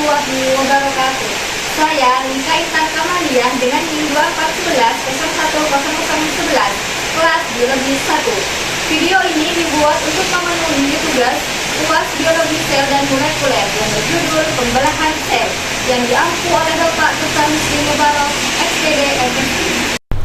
warahmatullahi wabarakatuh. Saya Lingka Intan Kamalian dengan NIM 241010011 kelas Biologi 1. Video ini dibuat untuk memenuhi tugas UAS Biologi Sel dan Molekuler yang berjudul Pembelahan Sel yang diampu oleh Bapak Dr. Muslim Mubarak, SPD, MSc.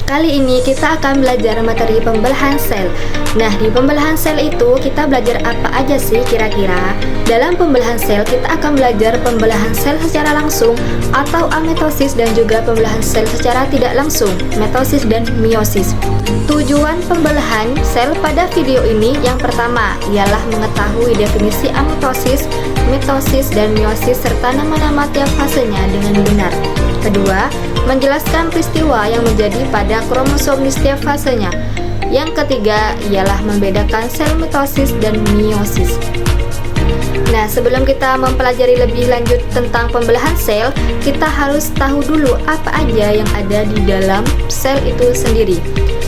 Kali ini kita akan belajar materi pembelahan sel. Nah, di pembelahan sel itu kita belajar apa aja sih kira-kira? Dalam pembelahan sel kita akan belajar pembelahan sel secara langsung atau amitosis dan juga pembelahan sel secara tidak langsung, mitosis dan meiosis. Tujuan pembelahan sel pada video ini yang pertama ialah mengetahui definisi amitosis, mitosis, dan meiosis serta nama-nama tiap fasenya dengan benar. Kedua, menjelaskan peristiwa yang menjadi pada kromosom di setiap fasenya. Yang ketiga ialah membedakan sel mitosis dan meiosis. Nah, sebelum kita mempelajari lebih lanjut tentang pembelahan sel, kita harus tahu dulu apa aja yang ada di dalam sel itu sendiri.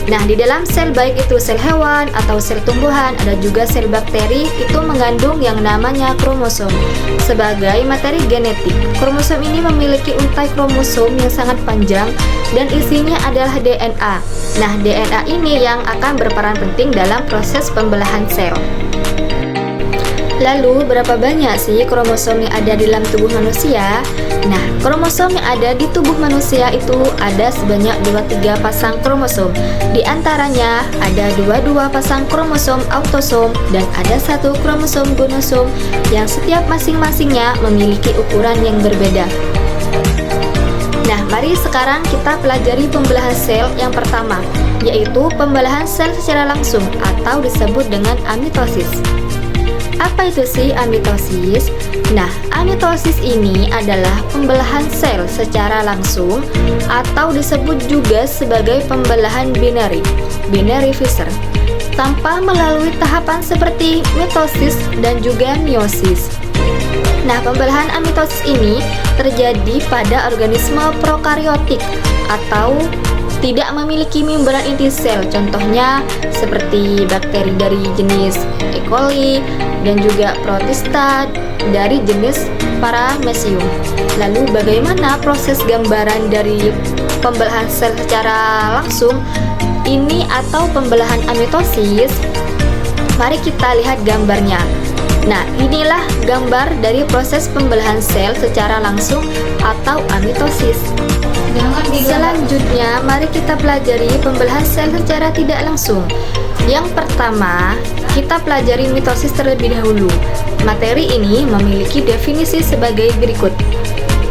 Nah, di dalam sel baik itu sel hewan atau sel tumbuhan, ada juga sel bakteri, itu mengandung yang namanya kromosom sebagai materi genetik. Kromosom ini memiliki untai kromosom yang sangat panjang dan isinya adalah DNA. Nah, DNA ini yang akan berperan penting dalam proses pembelahan sel. Lalu, berapa banyak sih kromosom yang ada di dalam tubuh manusia? Nah, kromosom yang ada di tubuh manusia itu ada sebanyak 23 pasang kromosom. Di antaranya ada 22 pasang kromosom autosom dan ada 1 kromosom gonosom yang setiap masing-masingnya memiliki ukuran yang berbeda. Nah, mari sekarang kita pelajari pembelahan sel yang pertama, yaitu pembelahan sel secara langsung atau disebut dengan amitosis. Apa itu sih amitosis? Nah, amitosis ini adalah pembelahan sel secara langsung atau disebut juga sebagai pembelahan binary fissure, tanpa melalui tahapan seperti mitosis dan juga meiosis. Nah, pembelahan amitosis ini terjadi pada organisme prokariotik atau tidak memiliki membran inti sel, contohnya seperti bakteri dari jenis E. coli dan juga protista dari jenis Paramecium. Lalu bagaimana proses gambaran dari pembelahan sel secara langsung ini atau pembelahan amitosis? Mari kita lihat gambarnya. Nah, inilah gambar dari proses pembelahan sel secara langsung atau amitosis. Selanjutnya, mari kita pelajari pembelahan sel secara tidak langsung. Yang pertama, kita pelajari mitosis terlebih dahulu. Materi ini memiliki definisi sebagai berikut.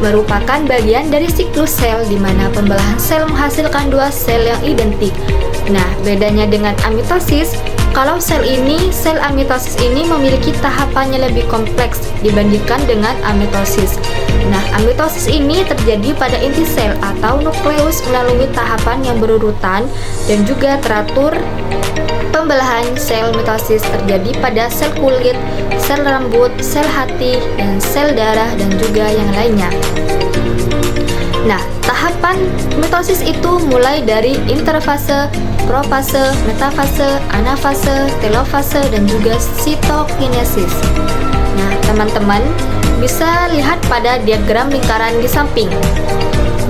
Merupakan bagian dari siklus sel di mana pembelahan sel menghasilkan 2 sel yang identik. Nah, bedanya dengan amitosis, kalau sel amitosis ini memiliki tahapan yang lebih kompleks dibandingkan dengan amitosis. Nah, amitosis ini terjadi pada inti sel atau nukleus melalui tahapan yang berurutan dan juga teratur. Pembelahan sel mitosis terjadi pada sel kulit, sel rambut, sel hati, dan sel darah dan juga yang lainnya. Nah, tahapan mitosis itu mulai dari interfase, profase, metafase, anafase, telofase, dan juga sitokinesis. Nah, teman-teman bisa lihat pada diagram lingkaran di samping.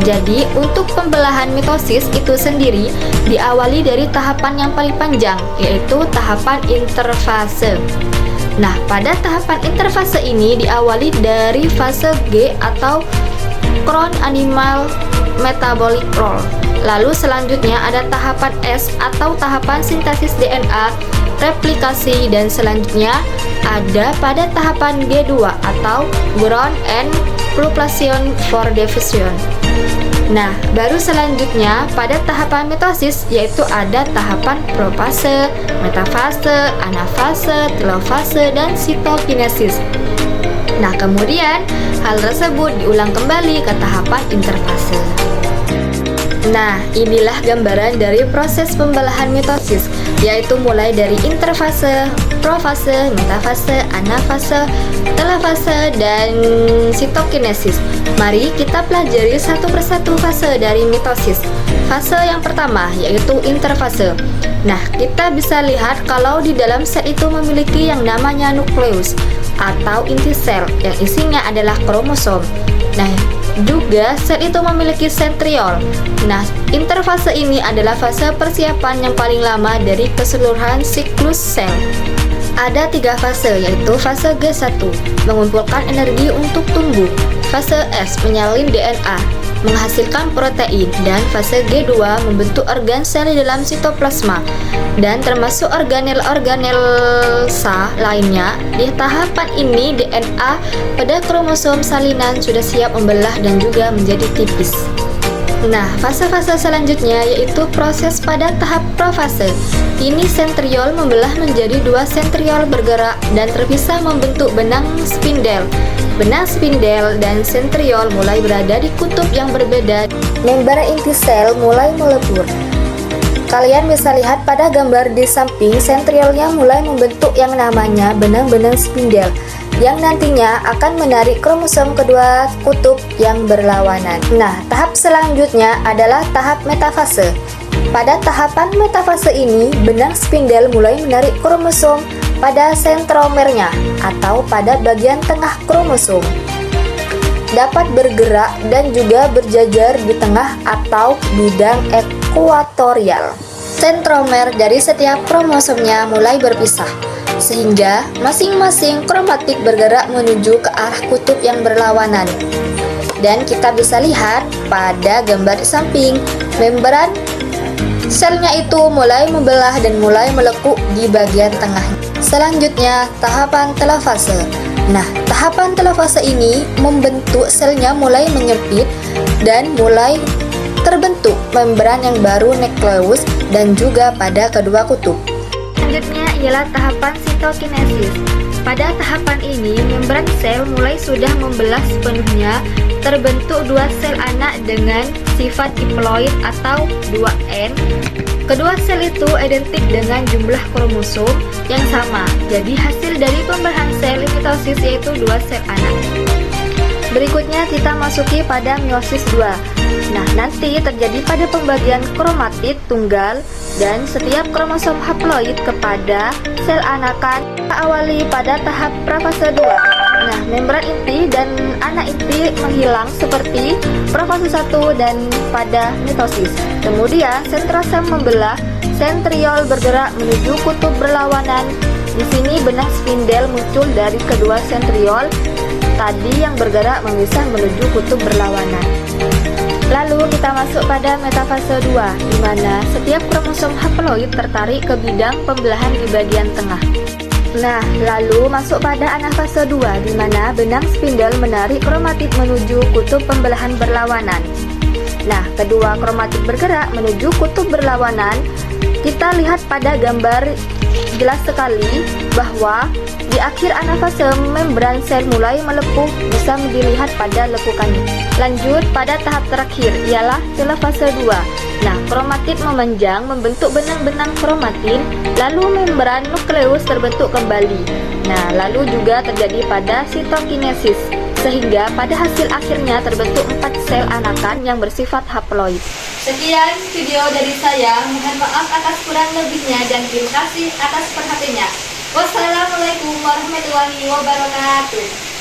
Jadi, untuk pembelahan mitosis itu sendiri diawali dari tahapan yang paling panjang, yaitu tahapan interfase. Nah, pada tahapan interfase ini diawali dari fase G atau Cron Animal Metabolic Role. Lalu selanjutnya ada tahapan S atau tahapan sintesis DNA, replikasi, dan selanjutnya ada pada tahapan G2 atau Ground and Propulsion for Diffusion. Nah, baru selanjutnya pada tahapan mitosis yaitu ada tahapan profase, metafase, anafase, telofase, dan sitokinesis. Nah, kemudian hal tersebut diulang kembali ke tahapan interfase. Nah, inilah gambaran dari proses pembelahan mitosis, yaitu mulai dari interfase, profase, metafase, anafase, telofase, dan sitokinesis. Mari kita pelajari satu persatu fase dari mitosis. Fase yang pertama yaitu interfase. Nah, kita bisa lihat kalau di dalam sel itu memiliki yang namanya nukleus. atau inti sel yang isinya adalah kromosom. Nah, juga sel itu memiliki sentriol. Nah, interfase ini adalah fase persiapan yang paling lama dari keseluruhan siklus sel. Ada 3 fase, yaitu fase G1, mengumpulkan energi untuk tumbuh, fase S, menyalin DNA, menghasilkan protein, dan fase G2, membentuk organ sel di dalam sitoplasma, dan termasuk organel-organel sel lainnya. Di tahapan ini, DNA pada kromosom salinan sudah siap membelah dan juga menjadi tipis. Nah, fase-fase selanjutnya yaitu proses pada tahap profase. Ini sentriol membelah menjadi 2 sentriol bergerak dan terpisah membentuk benang spindel. Benang spindel dan sentriol mulai berada di kutub yang berbeda. Membran inti sel mulai melebur. Kalian bisa lihat pada gambar di samping, sentriolnya mulai membentuk yang namanya benang-benang spindel yang nantinya akan menarik kromosom kedua kutub yang berlawanan. Nah, tahap selanjutnya adalah tahap metafase. Pada tahapan metafase ini, benang spindel mulai menarik kromosom pada sentromernya atau pada bagian tengah kromosom. Dapat bergerak dan juga berjajar di tengah atau bidang ekuatorial. Sentromer dari setiap kromosomnya mulai berpisah, sehingga masing-masing kromatik bergerak menuju ke arah kutub yang berlawanan. Dan kita bisa lihat pada gambar di samping, membran selnya itu mulai membelah dan mulai melekuk di bagian tengah. Selanjutnya, tahapan telofase. Nah, tahapan telofase ini membentuk selnya mulai menyempit dan mulai terbentuk membran yang baru nukleus dan juga pada kedua kutub. Selanjutnya ialah tahapan sitokinesis. Pada tahapan ini, membran sel mulai sudah membelah sepenuhnya, terbentuk 2 sel anak dengan sifat diploid atau 2N. Kedua sel itu identik dengan jumlah kromosom yang sama. Jadi hasil dari pembelahan sel mitosis yaitu 2 sel anak. Berikutnya kita masuki pada meiosis 2. Nah, nanti terjadi pada pembagian kromatid tunggal dan setiap kromosom haploid kepada sel anakan. Kita awali pada tahap profase 2. Nah, membran inti dan anak inti menghilang seperti profase 1 dan pada mitosis. Kemudian sentrosom membelah, sentriol bergerak menuju kutub berlawanan. Di sini benang spindel muncul dari kedua sentriol tadi yang bergerak memisah menuju kutub berlawanan. Lalu kita masuk pada metafase 2, di mana setiap kromosom haploid tertarik ke bidang pembelahan di bagian tengah. Nah, lalu masuk pada anafase 2, di mana benang spindel menarik kromatid menuju kutub pembelahan berlawanan. Nah, kedua kromatid bergerak menuju kutub berlawanan. Kita lihat pada gambar jelas sekali bahwa di akhir anafase membran sel mulai melepuh, bisa dilihat pada lekukannya. Lanjut pada tahap terakhir ialah telofase 2. Nah, kromatid memanjang membentuk benang-benang kromatin, lalu membran nukleus terbentuk kembali. Nah, lalu juga terjadi pada sitokinesis, sehingga pada hasil akhirnya terbentuk 4 sel anakan yang bersifat haploid. Sekian video dari saya, mohon maaf atas kurang lebihnya dan terima kasih atas perhatiannya. Wassalamualaikum warahmatullahi wabarakatuh.